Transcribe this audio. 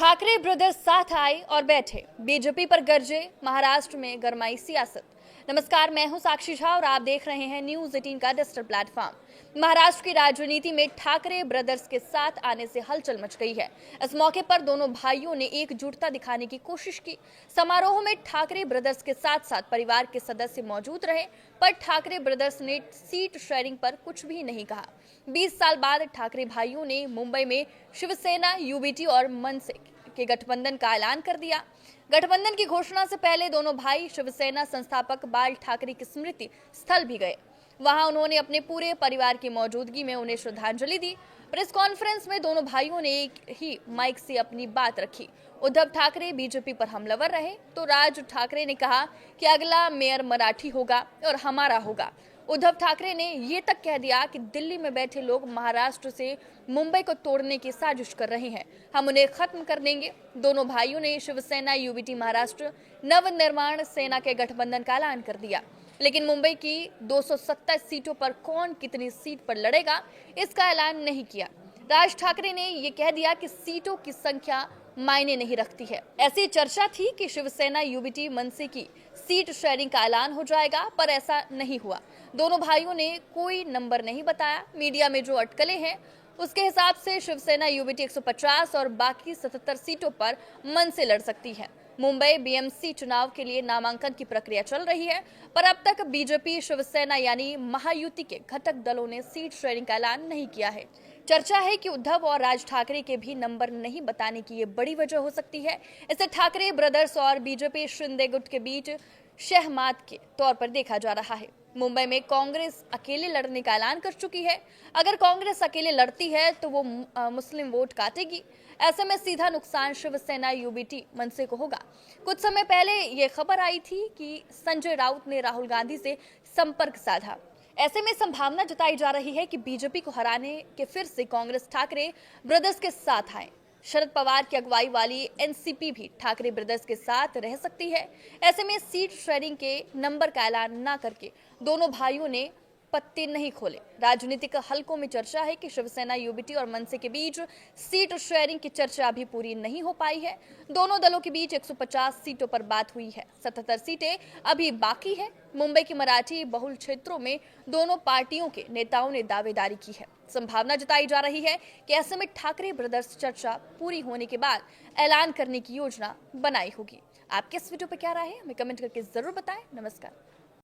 Thackeray brothers साथ आए और बैठे, बीजेपी पर गरजे, महाराष्ट्र में गरमाई सियासत। नमस्कार, मैं हूं साक्षी झा और आप देख रहे हैं न्यूज 18 का डिजिटल प्लेटफॉर्म। महाराष्ट्र की राजनीति में ठाकरे ब्रदर्स के साथ आने से हलचल मच गई है। इस मौके पर दोनों भाइयों ने एकजुटता दिखाने की कोशिश की। समारोह में ठाकरे ब्रदर्स के साथ साथ परिवार के सदस्य मौजूद रहे, पर ठाकरे ब्रदर्स ने सीट शेयरिंग पर कुछ भी नहीं कहा। 20 साल बाद ठाकरे भाइयों ने मुंबई में शिवसेना, यूबीटी और मनसे के गठबंधन का ऐलान कर दिया। गठबंधन की घोषणा से पहले दोनों भाई शिवसेना संस्थापक बाल ठाकरे की स्मृति स्थल भी गए। वहां उन्होंने अपने पूरे परिवार की मौजूदगी में उन्हें श्रद्धांजलि दी। प्रेस कॉन्फ्रेंस में दोनों भाइयों ने एक ही माइक से अपनी बात रखी। उद्धव ठाकरे बीजेपी पर हमलावर रहे तो राज ठाकरे ने कहा कि अगला मेयर मराठी होगा और हमारा होगा। उद्धव ठाकरे ने ये तक कह दिया कि दिल्ली में बैठे लोग महाराष्ट्र से मुंबई को तोड़ने की साजिश कर रहे हैं, हम उन्हें खत्म कर देंगे। दोनों भाइयों ने शिवसेना, यूबीटी, महाराष्ट्र नवनिर्माण सेना के गठबंधन का ऐलान कर दिया। लेकिन मुंबई की 227 सीटों पर कौन कितनी सीट पर लड़ेगा, इसका ऐलान नहीं किया। राज ठाकरे ने ये कह दिया कि सीटों की संख्या मायने नहीं रखती है। ऐसी चर्चा थी कि शिवसेना, यूबीटी, मनसे की सीट शेयरिंग का ऐलान हो जाएगा, पर ऐसा नहीं हुआ। दोनों भाइयों ने कोई नंबर नहीं बताया। मीडिया में जो अटकलें हैं उसके हिसाब से शिवसेना, यूबीटी 150 और बाकी 77 सीटों पर मनसे लड़ सकती है। मुंबई बीएमसी चुनाव के लिए नामांकन की प्रक्रिया चल रही है, पर अब तक बीजेपी, शिवसेना यानी महायुति के घटक दलों ने सीट शेयरिंग का ऐलान नहीं किया है। चर्चा है कि उद्धव और राज ठाकरे के भी नंबर नहीं बताने की ये बड़ी वजह हो सकती है। इसे ठाकरे ब्रदर्स और बीजेपी शिंदे गुट के बीच शहमात के तौर पर देखा जा रहा है। मुंबई में कांग्रेस अकेले लड़ने का ऐलान कर चुकी है। अगर कांग्रेस अकेले लड़ती है तो वो मुस्लिम वोट काटेगी। ऐसे में सीधा नुकसान शिवसेना, यूबीटी, मनसे को होगा। कुछ समय पहले ये खबर आई थी कि संजय राउत ने राहुल गांधी से संपर्क साधा। ऐसे में संभावना जताई जा रही है कि बीजेपी को हराने के फिर से कांग्रेस ठाकरे ब्रदर्स के साथ आए। शरद पवार की अगुवाई वाली एनसीपी भी ठाकरे ब्रदर्स के साथ रह सकती है। ऐसे में सीट शेयरिंग के नंबर का ऐलान न करके दोनों भाइयों ने पत्ते नहीं खोले। राजनीतिक हलकों में चर्चा है कि शिवसेना, यूबीटी और मनसे के बीच सीट शेयरिंग की चर्चा अभी पूरी नहीं हो पाई है। दोनों दलों के बीच 150 सीटों पर बात हुई है। 77 सीटें अभी बाकी है। मुंबई के मराठी बहुल क्षेत्रों में दोनों पार्टियों के नेताओं ने दावेदारी की है। संभावना जताई जा रही है कि ऐसे में ठाकरे ब्रदर्स चर्चा पूरी होने के बाद ऐलान करने की योजना बनाई होगी। आपके इस वीडियो पर क्या राय है, हमें कमेंट करके जरूर बताएं। नमस्कार।